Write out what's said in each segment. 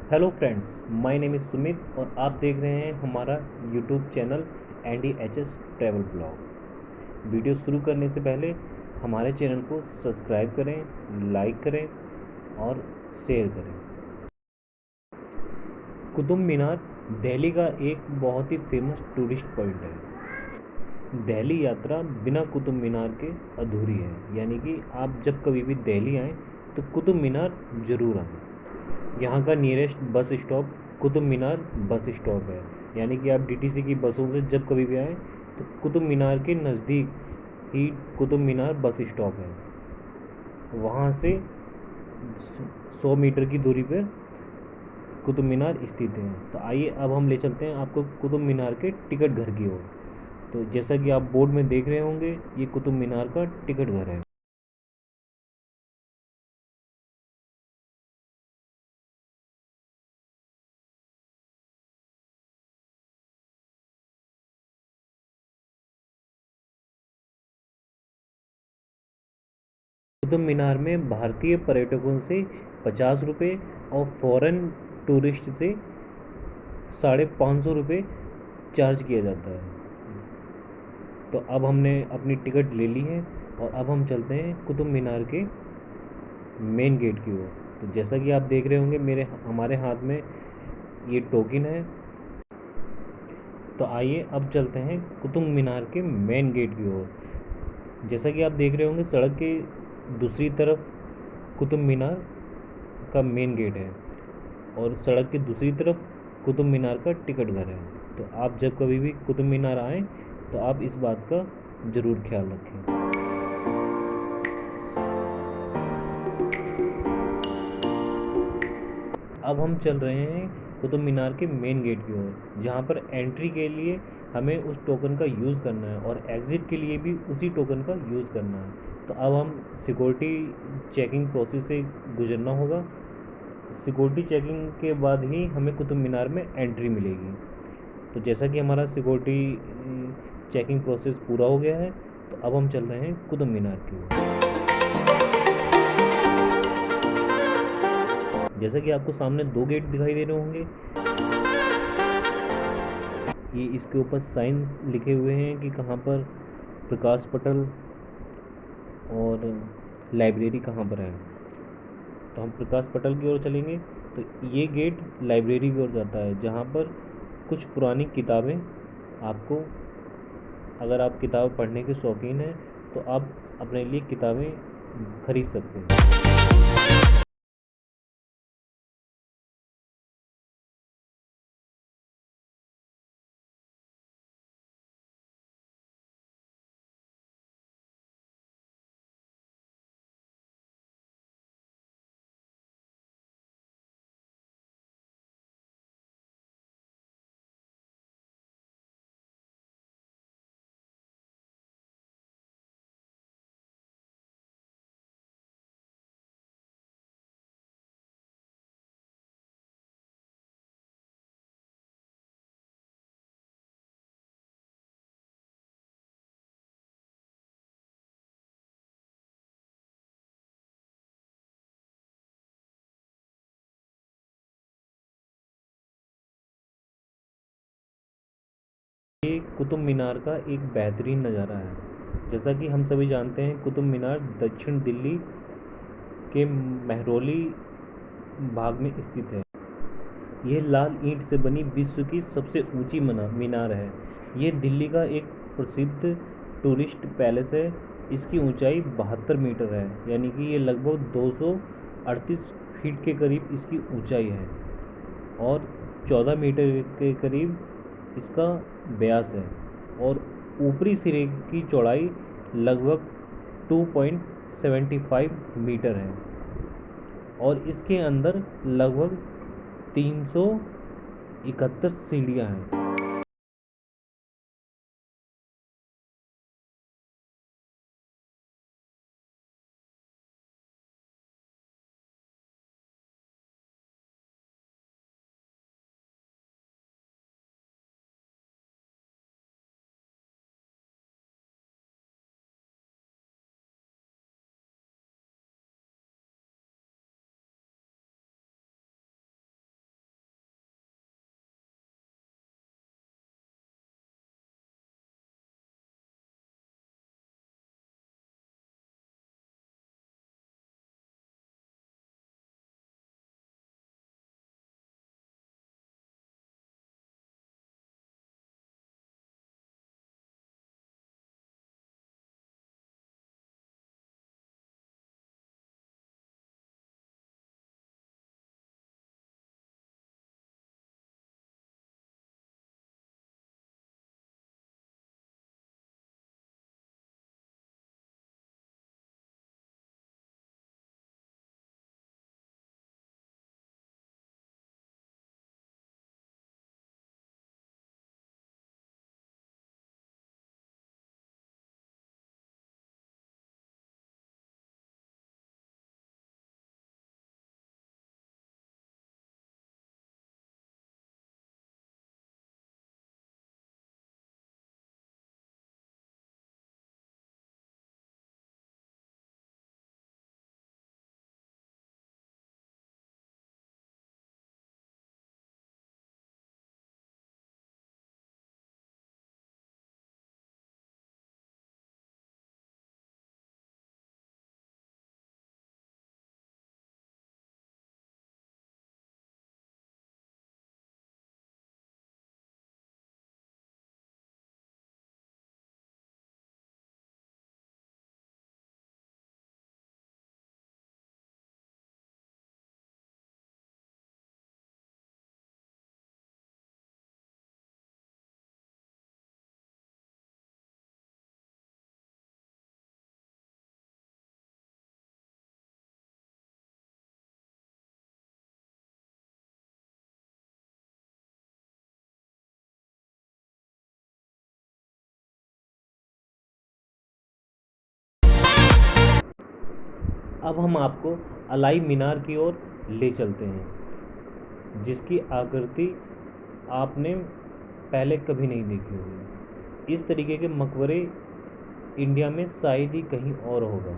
Hello friends, my name is Sumit और आप देख रहे हैं हमारा YouTube channel NDHS travel blog. Video शुरू करने से पहले हमारे चैनल को सब्सक्राइब करें, लाइक करें और शेयर करें। कुतुब मीनार दिल्ली का एक बहुत ही फेमस टूरिस्ट पॉइंट है। दिल्ली यात्रा बिना कुतुब मीनार के अधूरी है, यानी कि आप जब कभी भी दिल्ली आएँ तो कुतुब मीनार ज़रूर आएँ। यहाँ का nearest bus stop Qutub Minar bus stop है, यानी कि आप DTC की बसों से जब कभी भी आएँ तो कुतुब मीनार के नज़दीक ही कुतुब मीनार बस स्टॉप है। वहाँ से 100 मीटर की दूरी पर कुतुब मीनार स्थित है। तो आइए अब हम ले चलते हैं आपको कुतुब मीनार के टिकट घर की ओर। तो जैसा कि आप बोर्ड में देख रहे होंगे, ये कुतुब मीनार का टिकट घर है। कुतुब मीनार में भारतीय पर्यटकों से 50 रुपये और फॉरेन टूरिस्ट से 550 रुपये चार्ज किया जाता है। तो अब हमने अपनी टिकट ले ली है और अब हम चलते हैं कुतुब मीनार के मेन गेट की ओर। तो जैसा कि आप देख रहे होंगे हमारे हाथ में ये टोकन है। तो आइए अब चलते हैं कुतुब मीनार के मेन गेट की ओर। जैसा कि आप देख रहे होंगे, सड़क के दूसरी तरफ कुतुब मीनार का मेन गेट है और सड़क की दूसरी तरफ कुतुब मीनार का टिकट घर है। तो आप जब कभी भी कुतुब मीनार आएँ तो आप इस बात का ज़रूर ख्याल रखें। अब हम चल रहे हैं कुतुब मीनार के मेन गेट की ओर, जहाँ पर एंट्री के लिए हमें उस टोकन का यूज़ करना है और एग्ज़िट के लिए भी उसी टोकन का यूज़ करना है। तो अब हम सिक्योरिटी चेकिंग प्रोसेस से गुजरना होगा। सिक्योरिटी चेकिंग के बाद ही हमें कुतुब मीनार में एंट्री मिलेगी। तो जैसा कि हमारा सिक्योरिटी चेकिंग प्रोसेस पूरा हो गया है, तो अब हम चल रहे हैं कुतुब मीनार की ओर। जैसा कि आपको सामने 2 गेट दिखाई दे रहे होंगे, ये इसके ऊपर साइन लिखे हुए हैं कि कहाँ पर प्रकाश पटल और लाइब्रेरी कहाँ पर है। तो हम प्रकाश पटल की ओर चलेंगे। तो ये गेट लाइब्रेरी की ओर जाता है, जहाँ पर कुछ पुरानी किताबें आपको, अगर आप किताब पढ़ने के शौकीन हैं तो आप अपने लिए किताबें खरीद सकते हैं। ये कुतुब मीनार का एक बेहतरीन नज़ारा है। जैसा कि हम सभी जानते हैं, कुतुब मीनार दक्षिण दिल्ली के महरौली भाग में स्थित है। यह लाल ईंट से बनी विश्व की सबसे ऊंची मीनार है। ये दिल्ली का एक प्रसिद्ध टूरिस्ट पैलेस है। इसकी ऊंचाई 72 मीटर है, यानी कि ये लगभग 238 फीट के करीब इसकी ऊंचाई है और 14 मीटर के करीब इसका व्यास है और ऊपरी सिरे की चौड़ाई लगभग 2.75 मीटर है और इसके अंदर लगभग 371 सीढ़ियाँ हैं। अब हम आपको अलाई मीनार की ओर ले चलते हैं, जिसकी आकृति आपने पहले कभी नहीं देखी होगी। इस तरीके के मकबरे इंडिया में शायद ही कहीं और होगा।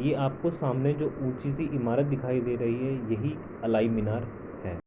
ये आपको सामने जो ऊंची सी इमारत दिखाई दे रही है, यही अलाई मीनार है।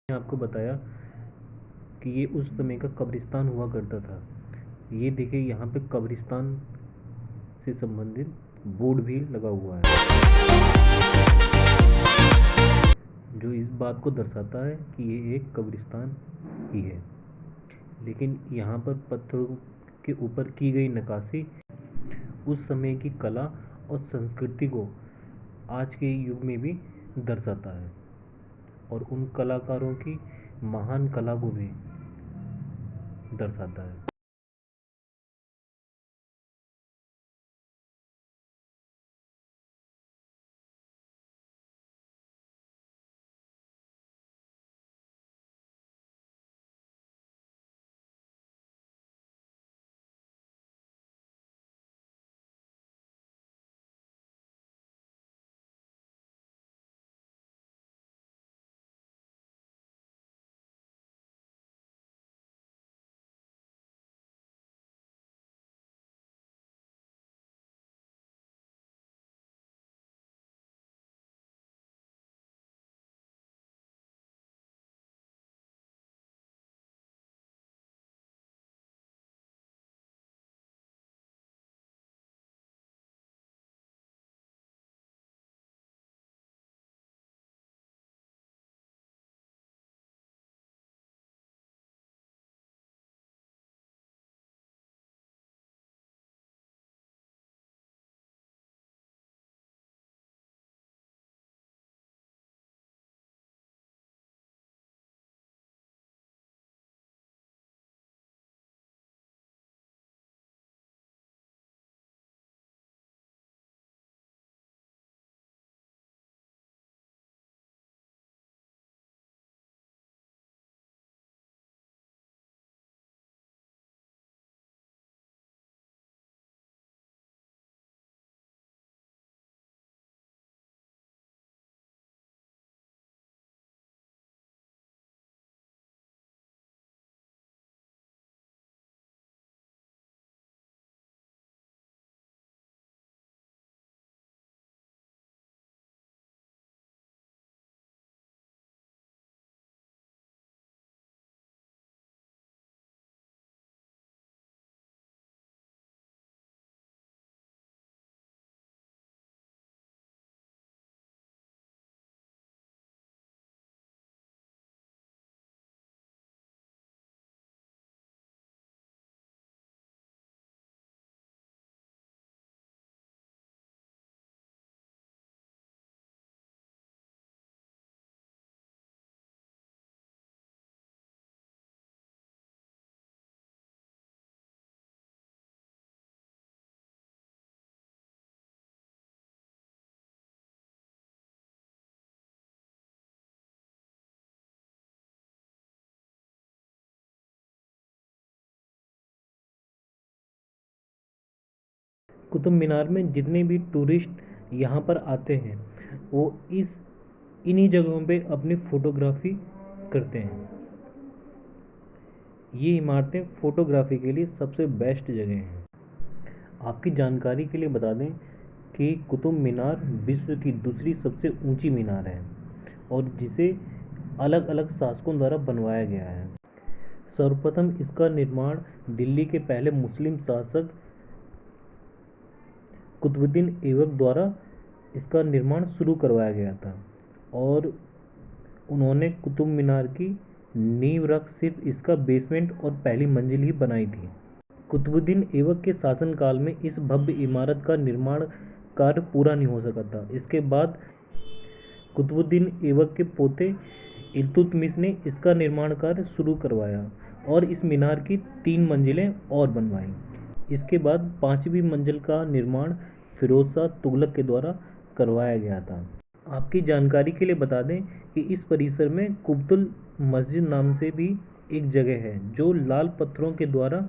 मैंने आपको बताया कि ये उस समय का कब्रिस्तान हुआ करता था। ये देखिए, यहाँ पे कब्रिस्तान से संबंधित बोर्ड भी लगा हुआ है, जो इस बात को दर्शाता है कि ये एक कब्रिस्तान ही है। लेकिन यहाँ पर पत्थरों के ऊपर की गई नक्काशी उस समय की कला और संस्कृति को आज के युग में भी दर्शाता है, और उन कलाकारों की महान कला को भी दर्शाता है। कुतुब मीनार में जितने भी टूरिस्ट यहाँ पर आते हैं वो इन्हीं जगहों पे अपनी फ़ोटोग्राफ़ी करते हैं। ये इमारतें फ़ोटोग्राफ़ी के लिए सबसे बेस्ट जगह हैं। आपकी जानकारी के लिए बता दें कि कुतुब मीनार विश्व की दूसरी सबसे ऊंची मीनार है और जिसे अलग अलग शासकों द्वारा बनवाया गया है। सर्वप्रथम इसका निर्माण दिल्ली के पहले मुस्लिम शासक कुतुबुद्दीन ऐबक द्वारा इसका निर्माण शुरू करवाया गया था और उन्होंने कुतुब मीनार की नींव रख सिर्फ इसका बेसमेंट और पहली मंजिल ही बनाई थी। कुतुबुद्दीन ऐबक के शासनकाल में इस भव्य इमारत का निर्माण कार्य पूरा नहीं हो सका था। इसके बाद कुतुबुद्दीन ऐबक के पोते इल्तुतमिश ने इसका निर्माण कार्य शुरू करवाया और इस मीनार की 3 मंजिलें और बनवाईं। इसके बाद 5वीं मंजिल का निर्माण फिरोज शाह तुगलक के द्वारा करवाया गया था। आपकी जानकारी के लिए बता दें कि इस परिसर में कुतुब मस्जिद नाम से भी एक जगह है जो लाल पत्थरों के द्वारा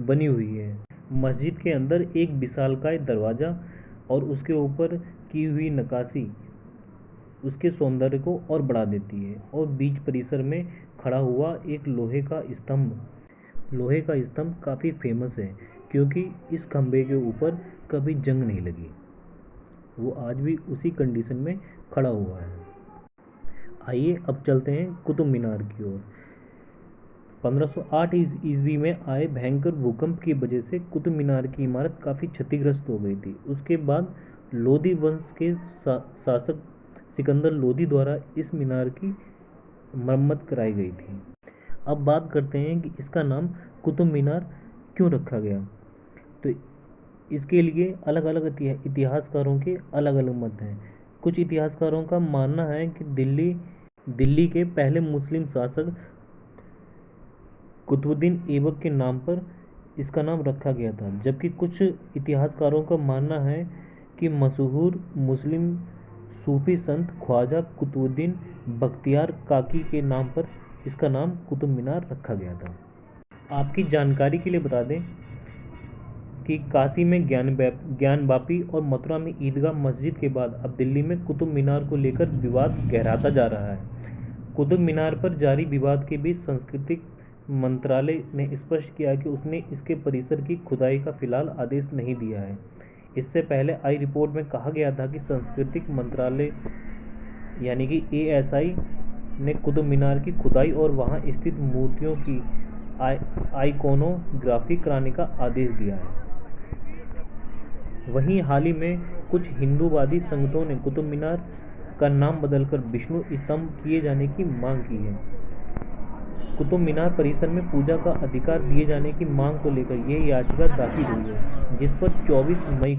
बनी हुई है। मस्जिद के अंदर एक विशालकाय दरवाज़ा और उसके ऊपर की हुई नक्काशी उसके सौंदर्य को और बढ़ा देती है और बीच परिसर में खड़ा हुआ एक लोहे का स्तंभ काफ़ी फेमस है क्योंकि इस खंभे के ऊपर कभी जंग नहीं लगी। वो आज भी उसी कंडीशन में खड़ा हुआ है। आइए अब चलते हैं कुतुब मीनार की ओर। 1508 ईस्वी में आए भयंकर भूकंप की वजह से कुतुब मीनार की इमारत काफ़ी क्षतिग्रस्त हो गई थी। उसके बाद लोदी वंश के शासक सिकंदर लोदी द्वारा इस मीनार की मरम्मत कराई गई थी। अब बात करते हैं कि इसका नाम कुतुब मीनार क्यों रखा गया। तो इसके लिए अलग अलग इतिहासकारों के अलग अलग मत हैं। कुछ इतिहासकारों का मानना है कि दिल्ली के पहले मुस्लिम शासक कुतुबुद्दीन ऐबक के नाम पर इसका नाम रखा गया था, जबकि कुछ इतिहासकारों का मानना है कि मशहूर मुस्लिम सूफी संत ख्वाजा कुतुबुद्दीन बख्तियार काकी के नाम पर इसका नाम कुतुब मीनार रखा गया था। आपकी जानकारी के लिए बता दें कि काशी में ज्ञानवापी और मथुरा में ईदगाह मस्जिद के बाद अब दिल्ली में कुतुब मीनार को लेकर विवाद गहराता जा रहा है। कुतुब मीनार पर जारी विवाद के बीच सांस्कृतिक मंत्रालय ने स्पष्ट किया कि उसने इसके परिसर की खुदाई का फिलहाल आदेश नहीं दिया है। इससे पहले आई रिपोर्ट में कहा गया था कि सांस्कृतिक मंत्रालय यानी कि ASI ने कुतुब मीनार की खुदाई और वहां स्थित मूर्तियों की आइकोनोग्राफी कराने का आदेश दिया है। वहीं हाल ही में कुछ हिंदूवादी संगठनों ने कुतुब मीनार का नाम बदलकर विष्णु स्तंभ किए जाने की मांग की है। कुतुब मीनार परिसर में पूजा का अधिकार दिए जाने की मांग को लेकर यह याचिका दाखिल हुई है, जिस पर 24 मई